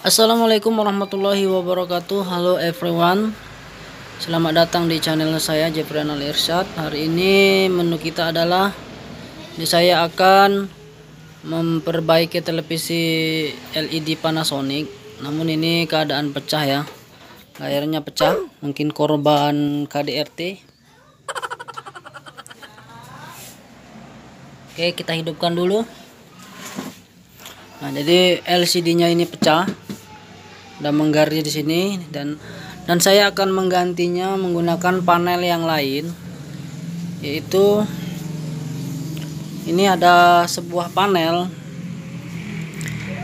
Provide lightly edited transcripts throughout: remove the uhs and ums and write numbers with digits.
Assalamualaikum warahmatullahi wabarakatuh. Halo everyone, selamat datang di channel saya Jeffrey Anal Irsyad. Hari ini menu kita adalah saya akan memperbaiki televisi LED Panasonic. Namun ini keadaan pecah ya, layarnya pecah, mungkin korban KDRT. Oke, kita hidupkan dulu. Nah, jadi LCD-nya ini pecah dan menggaris di sini, dan saya akan menggantinya menggunakan panel yang lain, yaitu ini ada sebuah panel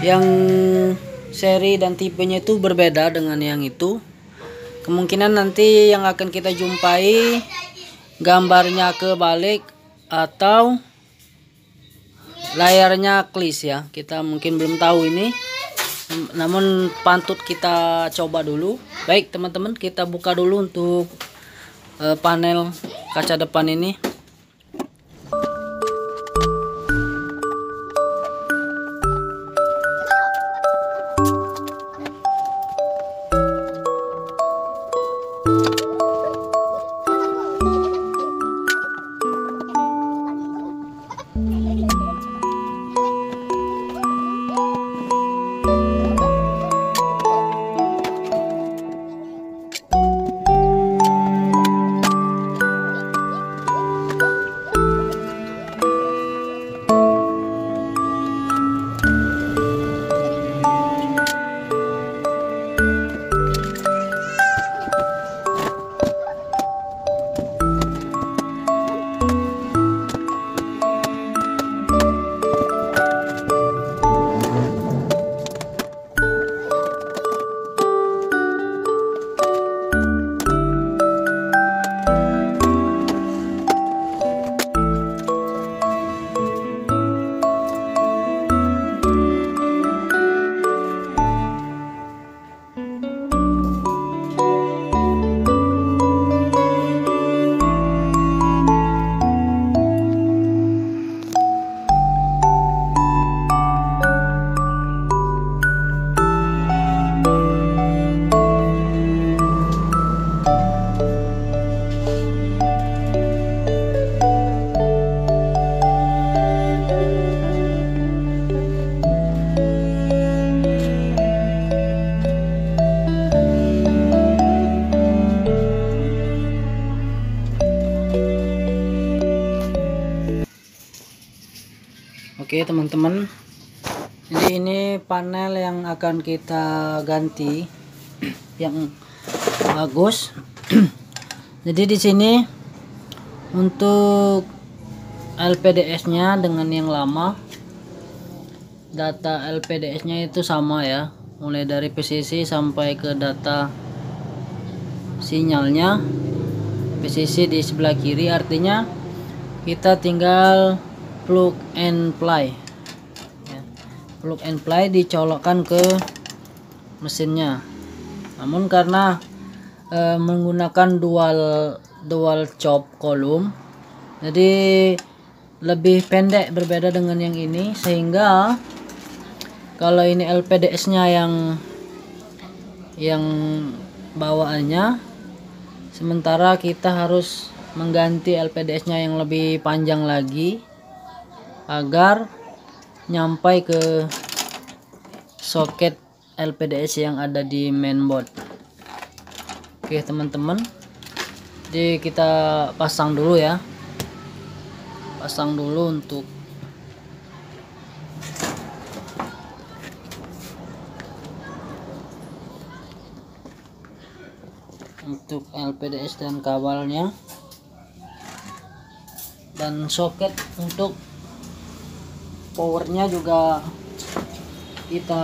yang seri dan tipenya itu berbeda dengan yang itu. Kemungkinan nanti yang akan kita jumpai gambarnya kebalik atau layarnya klis ya, kita mungkin belum tahu ini, namun pantut kita coba dulu. Baik teman-teman, kita buka dulu untuk panel kaca depan ini. Oke teman-teman, jadi ini panel yang akan kita ganti yang bagus. Jadi di sini untuk LPDS-nya dengan yang lama, data LPDS-nya itu sama ya, mulai dari PCC sampai ke data sinyalnya. PCC di sebelah kiri, artinya kita tinggal plug and play ya. Plug and play dicolokkan ke mesinnya. Namun karena menggunakan dual chop kolom, jadi lebih pendek berbeda dengan yang ini, sehingga kalau ini LPDS nya yang bawaannya, sementara kita harus mengganti LPDS nya yang lebih panjang lagi agar nyampai ke soket LPDS yang ada di mainboard. Oke teman-teman, jadi kita pasang dulu ya, pasang dulu untuk LPDS dan kabelnya, dan soket untuk powernya juga kita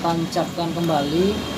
tancapkan kembali.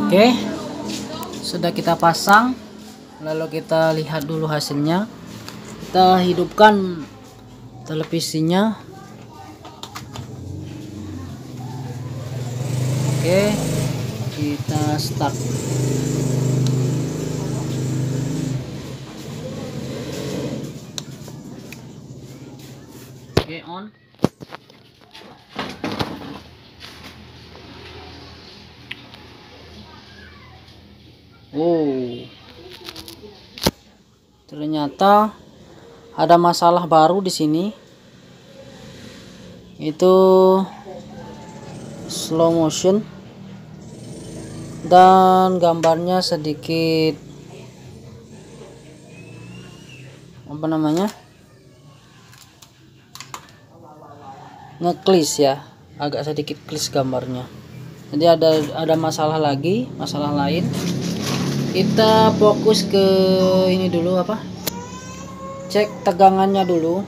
Oke, sudah kita pasang, lalu kita lihat dulu hasilnya. Kita hidupkan televisinya. Oke, kita start. Oke, on. Ternyata ada masalah baru di sini. Itu slow motion dan gambarnya sedikit ngeklis ya, agak sedikit klis gambarnya. Jadi ada masalah lain. Kita fokus ke ini dulu, cek tegangannya dulu.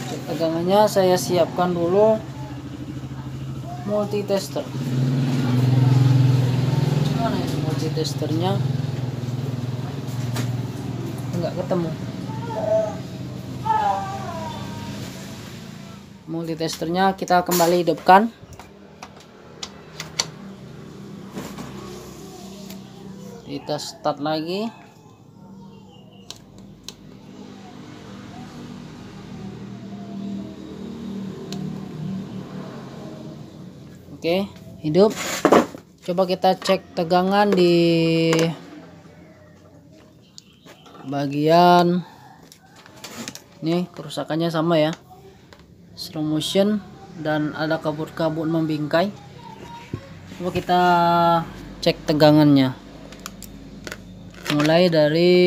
Cek tegangannya, saya siapkan dulu multitester. Mana ini multitesternya? Enggak ketemu. Multitesternya kita kembali hidupkan. Kita start lagi. Oke, hidup. Coba kita cek tegangan di bagian ini, kerusakannya sama ya, slow motion dan ada kabut-kabut membingkai. Coba kita cek tegangannya. Mulai dari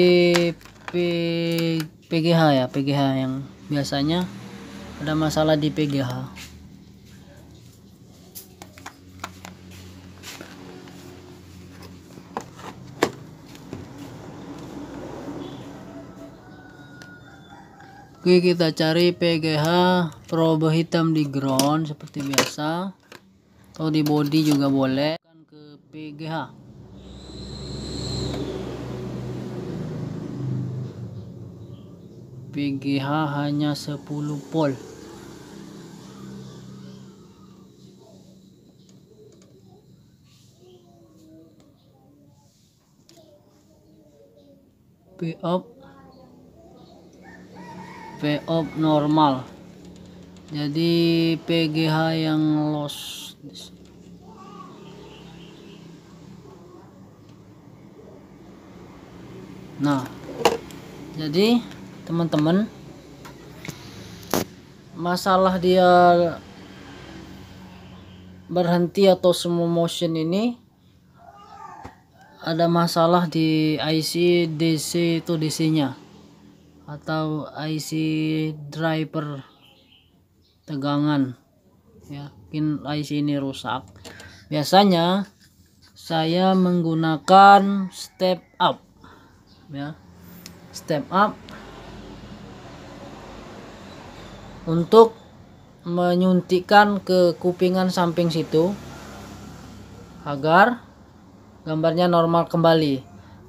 PGH yang biasanya ada masalah di PGH. Oke, kita cari PGH probe hitam di ground seperti biasa, atau di body juga boleh. Ke PGH. PGH hanya 10 volt. V-off normal. Jadi PGH yang loss. Nah, jadi teman-teman, masalah dia berhenti atau slow motion ini ada masalah di IC DC itu DC nya atau IC driver tegangan ya, mungkin IC ini rusak. Biasanya saya menggunakan step up ya, step up untuk menyuntikkan ke kupingan samping situ agar gambarnya normal kembali.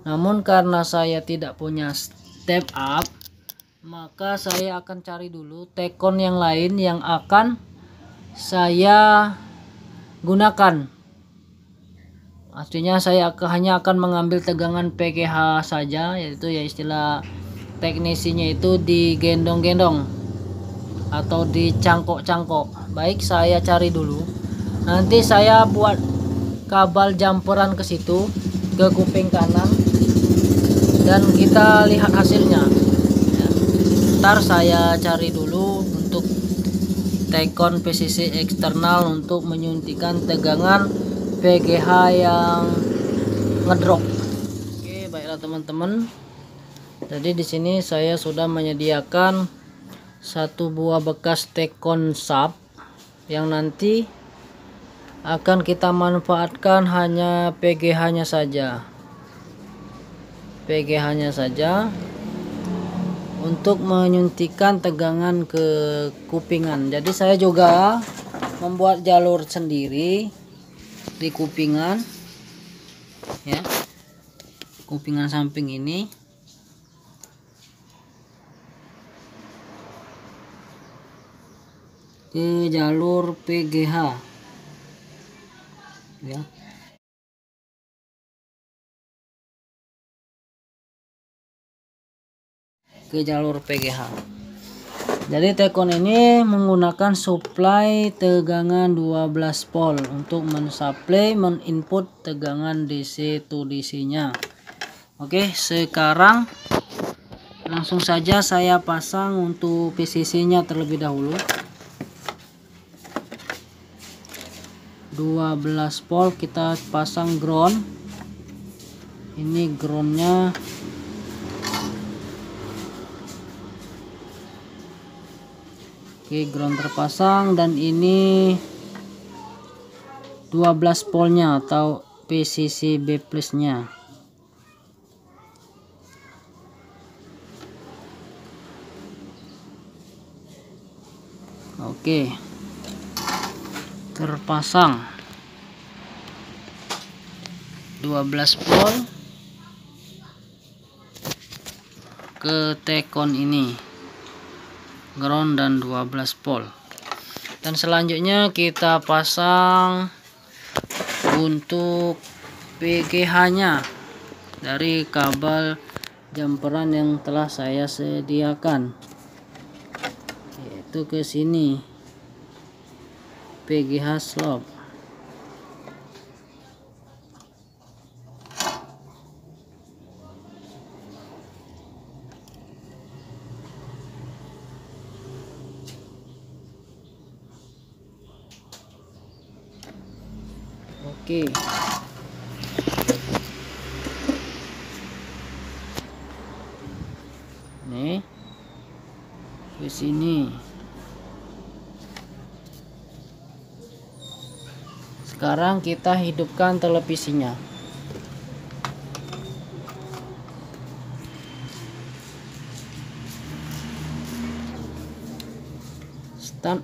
Namun karena saya tidak punya step up, maka saya akan cari dulu tekon yang lain yang akan saya gunakan. Artinya saya hanya akan mengambil tegangan PGH saja, yaitu ya istilah teknisinya itu digendong-gendong atau dicangkok-cangkok. Baik, saya cari dulu. Nanti saya buat kabel jumperan ke situ, ke kuping kanan, dan kita lihat hasilnya ya. Ntar saya cari dulu untuk tekon PCC eksternal untuk menyuntikkan tegangan PGH yang ngedrop. Oke, baiklah teman-teman. Jadi di sini saya sudah menyediakan satu buah bekas tekon sub yang nanti akan kita manfaatkan hanya PGH-nya saja. untuk menyuntikkan tegangan ke kupingan. Jadi saya juga membuat jalur sendiri di kupingan ya, kupingan samping ini. Ke jalur PGH ya. Ke jalur PGH. Jadi Tekon ini menggunakan supply tegangan 12 volt untuk mensuplai, meninput tegangan DC to DC nya. Oke, sekarang langsung saja saya pasang untuk PCC nya terlebih dahulu. 12 volt kita pasang ground. Ini groundnya oke, ground terpasang, dan ini 12 voltnya atau PCC B plus nya. Oke, terpasang 12 volt ke Tekon ini, ground dan 12 volt. Dan selanjutnya kita pasang untuk PGH nya dari kabel jumperan yang telah saya sediakan, yaitu ke sini PGH slope. Oke, nih ke sini. Sekarang kita hidupkan televisinya. Start.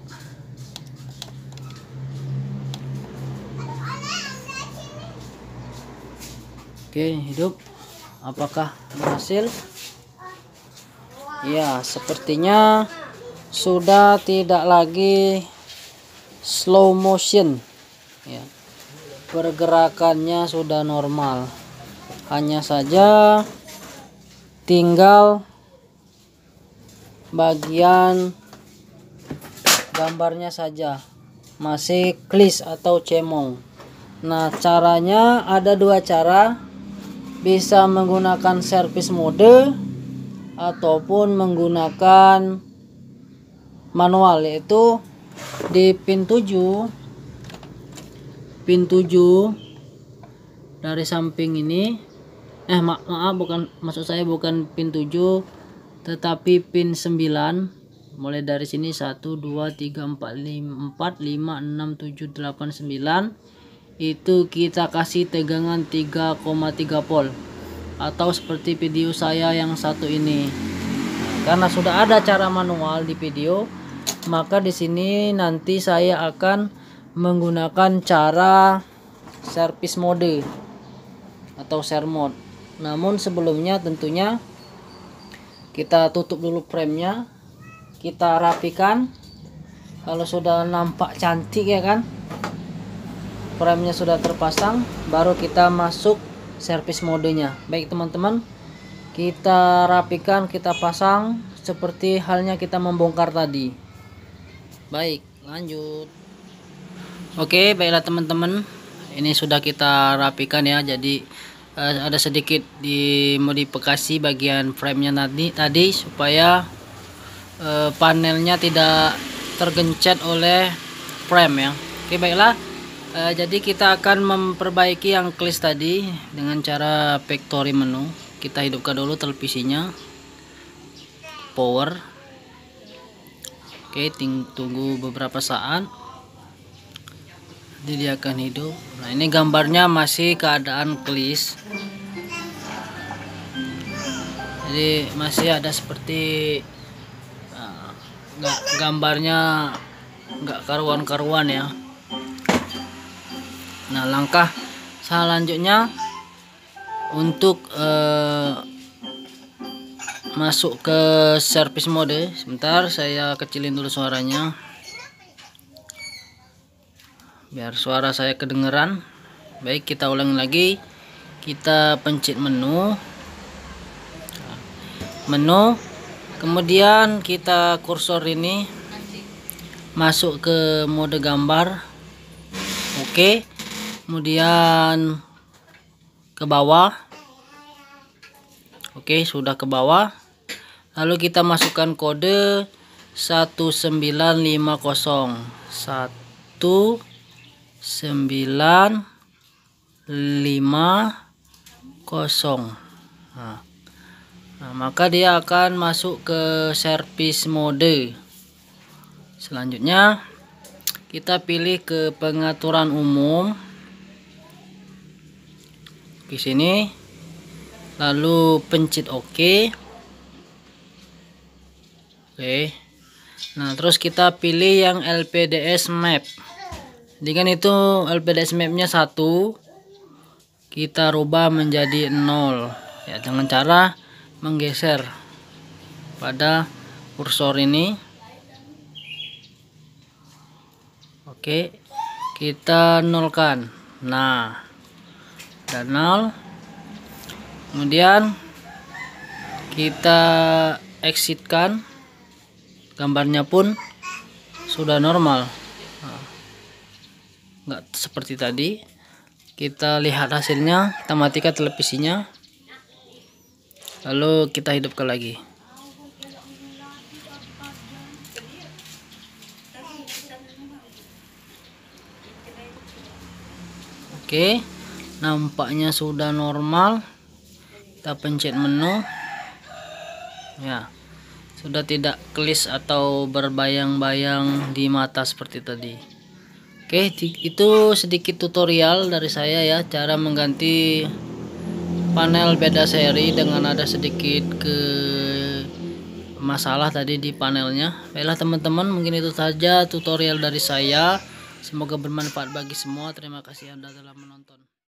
Oke, hidup. Apakah berhasil? Ya, sepertinya sudah tidak lagi slow motion ya. Pergerakannya sudah normal. Hanya saja tinggal bagian gambarnya saja masih klis atau cemong. Nah, caranya ada dua cara. Bisa menggunakan service mode ataupun menggunakan manual, yaitu di pin 7 dari samping ini, maaf bukan, maksud saya bukan pin 7 tetapi pin 9. Mulai dari sini 1 2 3 4 5 6 7 8 9, itu kita kasih tegangan 3,3 volt atau seperti video saya yang satu ini. Karena sudah ada cara manual di video, maka di sini nanti saya akan menggunakan cara service mode atau share mode. Namun sebelumnya tentunya kita tutup dulu framenya, kita rapikan. Kalau sudah nampak cantik ya kan, framenya sudah terpasang, baru kita masuk service modenya. Baik teman-teman, kita rapikan, kita pasang seperti halnya kita membongkar tadi. Baik, lanjut. Oke, baiklah teman-teman, ini sudah kita rapikan ya. Jadi ada sedikit dimodifikasi bagian framenya tadi supaya panelnya tidak tergencet oleh frame ya. Oke, baiklah. Jadi kita akan memperbaiki yang klis tadi dengan cara factory menu. Kita hidupkan dulu televisinya, power. Oke, tunggu beberapa saat, jadi dia akan hidup. Nah, ini gambarnya masih keadaan klis Jadi masih ada seperti gambarnya nggak karuan-karuan ya. Nah, langkah selanjutnya untuk masuk ke service mode. Sebentar, saya kecilin dulu suaranya biar suara saya kedengeran. Baik, kita ulangi lagi. Kita pencet menu, kemudian kita kursor ini masuk ke mode gambar. Oke, kemudian ke bawah. Oke, sudah ke bawah. Lalu kita masukkan kode 1950 1950. Nah, maka dia akan masuk ke service mode. Selanjutnya kita pilih ke pengaturan umum di sini, lalu pencet OK. Oke. Nah, terus kita pilih yang LPDS map. Jadi kan itu LPDS mapnya 1, kita rubah menjadi 0 ya, dengan cara menggeser pada kursor ini. Oke, kita nolkan. Nah, dan 0. Kemudian kita exitkan, gambarnya pun sudah normal. Nggak seperti tadi. Kita lihat hasilnya, kita matikan televisinya, lalu kita hidupkan lagi. Oke, nampaknya sudah normal. Kita pencet menu ya, sudah tidak klis atau berbayang-bayang di mata seperti tadi. Oke, itu sedikit tutorial dari saya ya, cara mengganti panel beda seri dengan ada sedikit masalah tadi di panelnya. Baiklah teman-teman, mungkin itu saja tutorial dari saya. Semoga bermanfaat bagi semua. Terima kasih Anda telah menonton.